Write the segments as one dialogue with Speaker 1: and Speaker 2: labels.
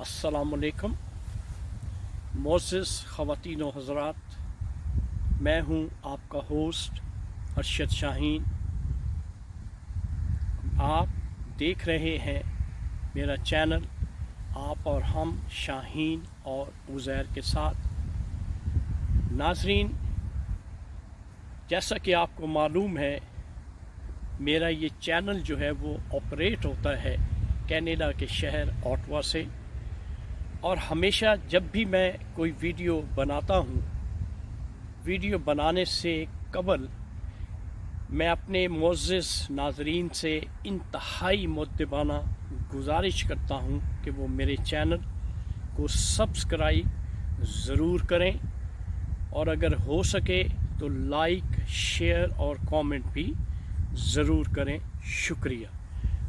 Speaker 1: अस्सलाम वालेकुम मोअज़्ज़िज़ ख़वातीन व हज़रात, मैं हूँ आपका होस्ट अरशद शाहीन। आप देख रहे हैं मेरा चैनल आप और हम शाहीन और उज़ैर के साथ। नाज़रीन, जैसा कि आपको मालूम है, मेरा ये चैनल जो है वो ऑपरेट होता है कनाडा के शहर ओटावा से, और हमेशा जब भी मैं कोई वीडियो बनाता हूँ, वीडियो बनाने से कबल मैं अपने मुअज़्ज़िज़ नाज़रीन से इंतहाई मुद्दबाना गुजारिश करता हूँ कि वो मेरे चैनल को सब्सक्राइब ज़रूर करें, और अगर हो सके तो लाइक, शेयर और कमेंट भी ज़रूर करें। शुक्रिया।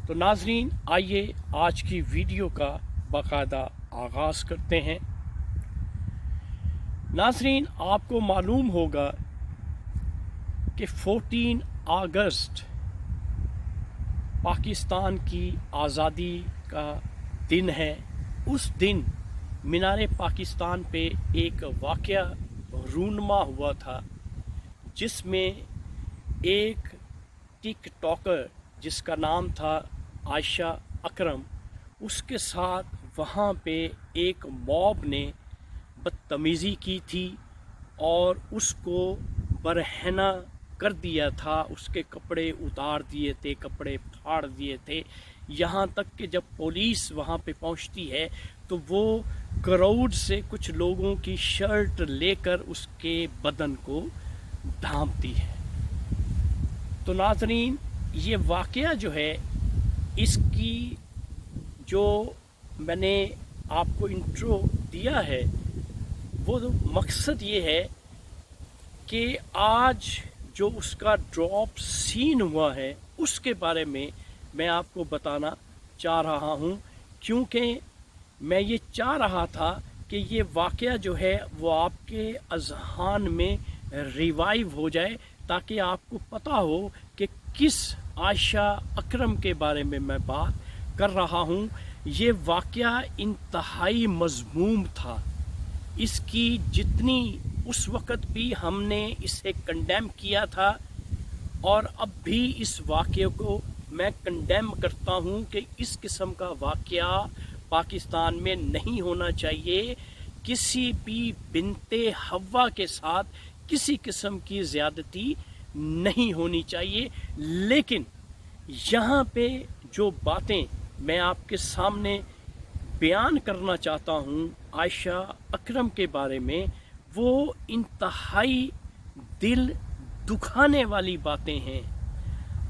Speaker 1: तो नाज़रीन, आइए आज की वीडियो का बाकायदा आगाज़ करते हैं। नाज़रीन, आपको मालूम होगा कि 14 अगस्त पाकिस्तान की आज़ादी का दिन है। उस दिन मीनार पाकिस्तान पे एक वाक़या रूनुमा हुआ था, जिसमें एक टिक टॉकर जिसका नाम था आयशा अकरम, उसके साथ वहाँ पे एक मॉब ने बदतमीज़ी की थी और उसको बरहना कर दिया था। उसके कपड़े उतार दिए थे, कपड़े फाड़ दिए थे, यहाँ तक कि जब पुलिस वहाँ पे पहुँचती है तो वो क्राउड से कुछ लोगों की शर्ट लेकर उसके बदन को ढांपती है। तो नाज़रीन, ये वाक़या जो है, इसकी जो मैंने आपको इंट्रो दिया है, वो मकसद ये है कि आज जो उसका ड्रॉप सीन हुआ है उसके बारे में मैं आपको बताना चाह रहा हूँ, क्योंकि मैं ये चाह रहा था कि ये वाक़या जो है वो आपके अज़हान में रिवाइव हो जाए, ताकि आपको पता हो कि किस आयशा अकरम के बारे में मैं बात कर रहा हूँ। ये वाक़या इंतहाई मज़मूम था। इसकी जितनी उस वक़्त भी हमने इसे कंडेम किया था, और अब भी इस वाक़े को मैं कंडेम करता हूँ कि इस किस्म का वाक़या पाकिस्तान में नहीं होना चाहिए। किसी भी बिनते हव्वा के साथ किसी किस्म की ज़्यादती नहीं होनी चाहिए। लेकिन यहाँ पे जो बातें मैं आपके सामने बयान करना चाहता हूँ आयशा अकरम के बारे में, वो इंतहाई दिल दुखाने वाली बातें हैं,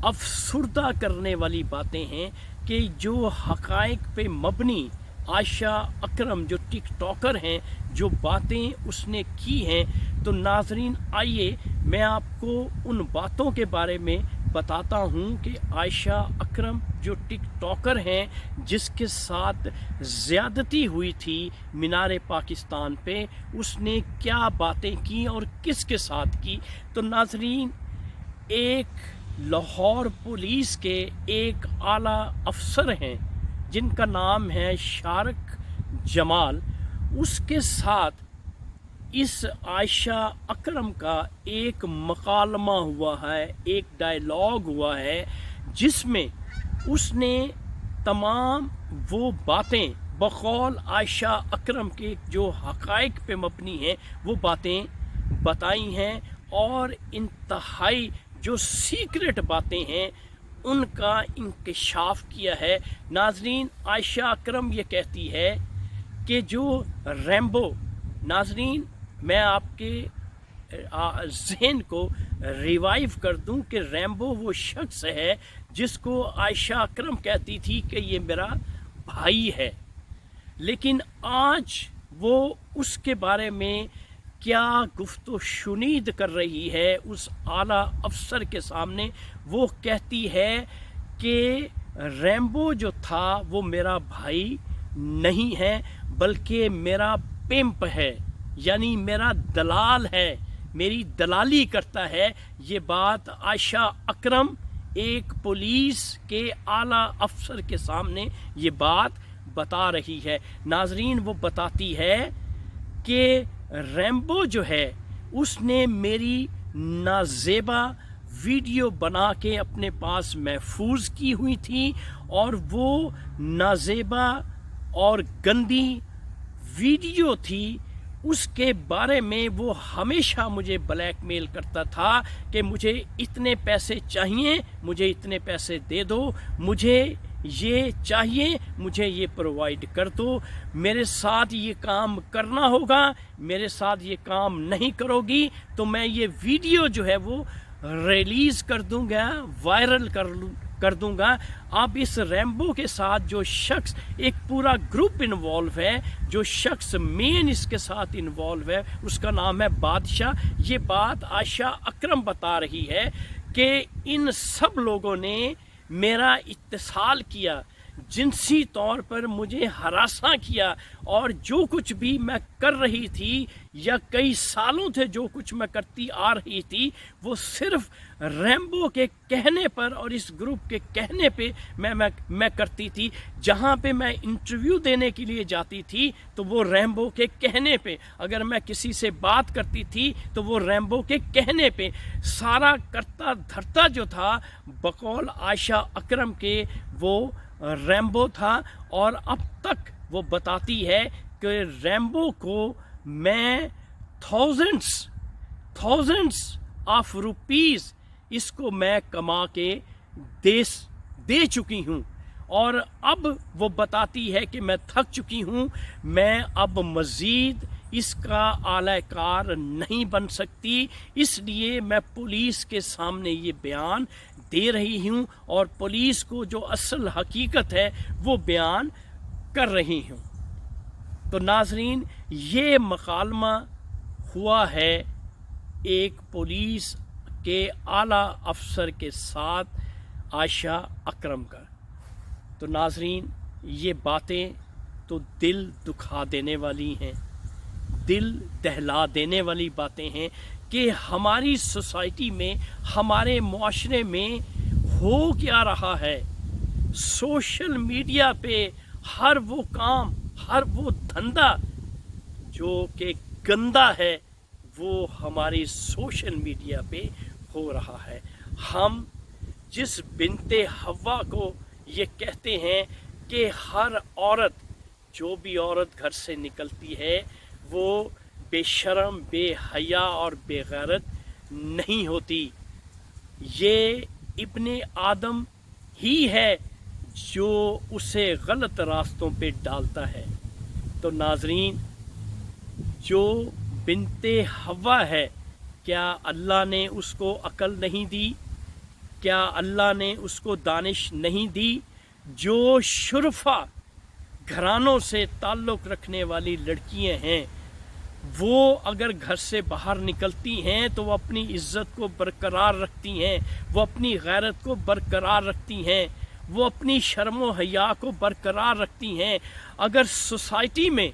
Speaker 1: अफसुर्दा करने वाली बातें हैं कि जो हक़ाइक़ पे मबनी आयशा अकरम जो टिक टॉकर हैं, जो बातें उसने की हैं। तो नाज़रीन, आइए मैं आपको उन बातों के बारे में बताता हूँ कि आयशा अकरम जो टिक टॉकर हैं, जिसके साथ ज़्यादती हुई थी मीनार पाकिस्तान पे, उसने क्या बातें की और किसके साथ की। तो नाज़रीन, एक लाहौर पुलिस के एक आला अफसर हैं जिनका नाम है शारक जमाल, उसके साथ इस आयशा अकरम का एक मकालमा हुआ है, एक डायलॉग हुआ है, जिसमें उसने तमाम वो बातें बकौल आयशा अकरम के जो हक़ाइक़ पे मबनी हैं वो बातें बताई हैं, और इंतहाई जो सीक्रेट बातें हैं उनका इंकशाफ किया है। नाज़रीन, आयशा अकरम ये कहती है कि जो रैम्बो, नाज़रीन मैं आपके ज़हन को रिवाइव कर दूं कि रैम्बो वो शख्स है जिसको आयशा अकरम कहती थी कि ये मेरा भाई है। लेकिन आज वो उसके बारे में क्या गुफ्तो शुनीद कर रही है उस आला अफसर के सामने। वो कहती है कि रैम्बो जो था वो मेरा भाई नहीं है, बल्कि मेरा पिंप है, यानी मेरा दलाल है, मेरी दलाली करता है। ये बात आयशा अकरम एक पुलिस के आला अफसर के सामने ये बात बता रही है। नाजरीन, वो बताती है कि रैम्बो जो है उसने मेरी नाजेबा वीडियो बना के अपने पास महफूज की हुई थी, और वो नाजेबा और गंदी वीडियो थी उसके बारे में वो हमेशा मुझे ब्लैकमेल करता था कि मुझे इतने पैसे चाहिए, मुझे इतने पैसे दे दो, मुझे ये चाहिए, मुझे ये प्रोवाइड कर दो, मेरे साथ ये काम करना होगा, मेरे साथ ये काम नहीं करोगी तो मैं ये वीडियो जो है वो रिलीज़ कर दूंगा, वायरल कर दूंगा। अब इस रैम्बो के साथ जो शख्स, एक पूरा ग्रुप इन्वॉल्व है, जो शख्स मेन इसके साथ इन्वॉल्व है उसका नाम है बादशाह। ये बात आयशा अकरम बता रही है कि इन सब लोगों ने मेरा इत्तिसाल किया, जिनसी तौर पर मुझे हरासा किया, और जो कुछ भी मैं कर रही थी या कई सालों से जो कुछ मैं करती आ रही थी वो सिर्फ रैम्बो के कहने पर और इस ग्रुप के कहने पे मैं करती थी। जहाँ पे मैं इंटरव्यू देने के लिए जाती थी तो वो रैम्बो के कहने पे, अगर मैं किसी से बात करती थी तो वो रैम्बो के कहने पे, सारा करता धरता जो था बकौल आयशा अकरम के वो रैम्बो था। और अब तक वो बताती है कि रैम्बो को मैं थाउजेंड्स ऑफ रुपीस इसको मैं कमा के दे चुकी हूँ, और अब वो बताती है कि मैं थक चुकी हूँ, मैं अब मज़ीद इसका आलाकार नहीं बन सकती, इसलिए मैं पुलिस के सामने ये बयान दे रही हूँ और पुलिस को जो असल हकीकत है वो बयान कर रही हूँ। तो नाजरीन, ये मकालमा हुआ है एक पुलिस के आला अफसर के साथ आयशा अकरम का। तो नाजरीन, ये बातें तो दिल दुखा देने वाली हैं, दिल दहला देने वाली बातें हैं कि हमारी सोसाइटी में, हमारे मुआशरे में हो क्या रहा है। सोशल मीडिया पे हर वो काम, हर वो धंधा जो कि गंदा है वो हमारी सोशल मीडिया पे हो रहा है। हम जिस बिनते हवा को ये कहते हैं कि हर औरत, जो भी औरत घर से निकलती है वो बेशर्म, बेहया और बेगैरत नहीं होती, ये इब्ने आदम ही है जो उसे गलत रास्तों पे डालता है। तो नाजरीन, जो बिनते हवा है, क्या अल्लाह ने उसको अकल नहीं दी? क्या अल्लाह ने उसको दानिश नहीं दी? जो शुरफा घरानों से ताल्लुक़ रखने वाली लड़कियां हैं वो अगर घर से बाहर निकलती हैं तो वो अपनी इज़्ज़त को बरकरार रखती हैं, वो अपनी गैरत को बरकरार रखती हैं, वो अपनी शर्म व हया को बरकरार रखती हैं। अगर सोसाइटी में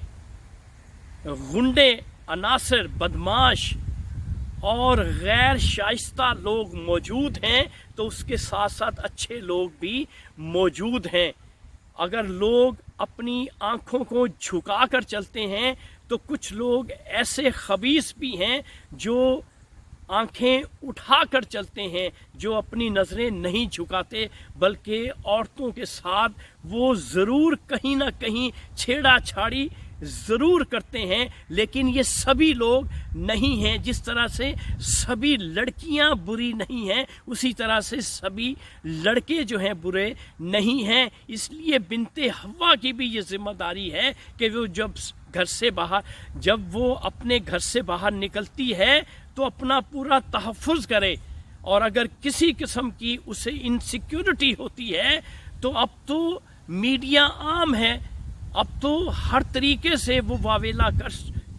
Speaker 1: गुंडे, अनासर, बदमाश और गैर शाइस्ता लोग मौजूद हैं तो उसके साथ साथ अच्छे लोग भी मौजूद हैं। अगर लोग अपनी आँखों को झुका कर चलते हैं तो कुछ लोग ऐसे खबीस भी हैं जो आंखें उठा कर चलते हैं, जो अपनी नज़रें नहीं झुकाते बल्कि औरतों के साथ वो ज़रूर कहीं ना कहीं छेड़ा छाड़ी ज़रूर करते हैं। लेकिन ये सभी लोग नहीं हैं। जिस तरह से सभी लड़कियां बुरी नहीं हैं उसी तरह से सभी लड़के जो हैं बुरे नहीं हैं। इसलिए बिनते हवा की भी ये ज़िम्मेदारी है कि वो जब वो अपने घर से बाहर निकलती है तो अपना पूरा तहफ़्फ़ुज़ करे, और अगर किसी किस्म की उसे इनसिक्योरिटी होती है तो अब तो मीडिया आम है, अब तो हर तरीके से वो वावेला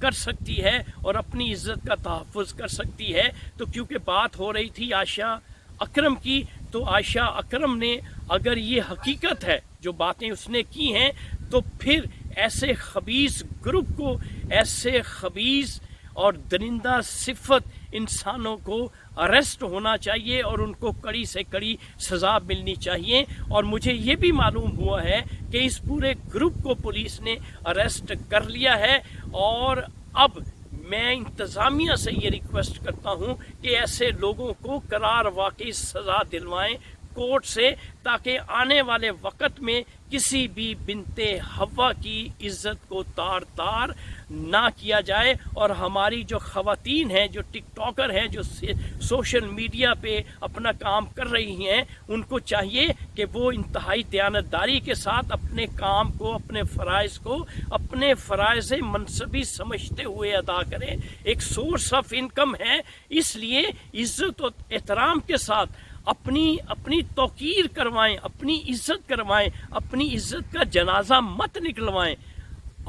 Speaker 1: कर सकती है और अपनी इज़्ज़त का तहफ़्फ़ुज़ कर सकती है। तो क्योंकि बात हो रही थी आयशा अकरम की, तो आयशा अकरम ने अगर ये हकीकत है जो बातें उसने की हैं तो फिर ऐसे खबीस ग्रुप को, ऐसे खबीस और दरिंदा सिफत इंसानों को अरेस्ट होना चाहिए और उनको कड़ी से कड़ी सज़ा मिलनी चाहिए। और मुझे ये भी मालूम हुआ है कि इस पूरे ग्रुप को पुलिस ने अरेस्ट कर लिया है। और अब मैं इंतज़ामिया से ये रिक्वेस्ट करता हूँ कि ऐसे लोगों को करार वाकई सज़ा दिलवाएं कोर्ट से, ताकि आने वाले वक्त में किसी भी बिनते हवा की इज्जत को तार तार ना किया जाए। और हमारी जो ख़वातीन हैं, जो टिकटॉकर हैं, जो सोशल मीडिया पे अपना काम कर रही हैं, उनको चाहिए कि वो इंतहाई दयानतदारी के साथ अपने काम को, अपने फ़राइज़ को अपने फ़राइज़ मनसबी समझते हुए अदा करें। एक सोर्स ऑफ इनकम है, इसलिए इज़्ज़त और एहतराम के साथ अपनी तौकीर करवाएं, अपनी इज्जत करवाएं, अपनी इज्जत का जनाजा मत निकलवाएं।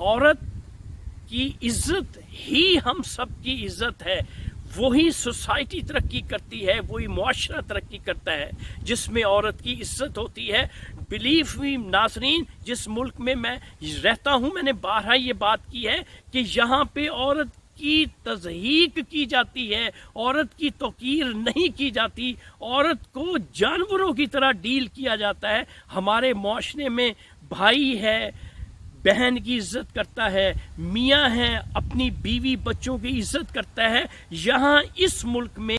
Speaker 1: औरत की इज्जत ही हम सब की इज्जत है। वही सोसाइटी तरक्की करती है, वही मुआशरा तरक्की करता है जिसमें औरत की इज्जत होती है। बिलीव मी नाज़रीन, जिस मुल्क में मैं रहता हूँ, मैंने बारहा ये बात की है कि यहाँ पे औरत की तज़हीक की जाती है, औरत की तौकीर नहीं की जाती, औरत को जानवरों की तरह डील किया जाता है। हमारे माशरे में भाई है, बहन की इज्जत करता है, मियाँ है, अपनी बीवी बच्चों की इज्जत करता है। यहाँ इस मुल्क में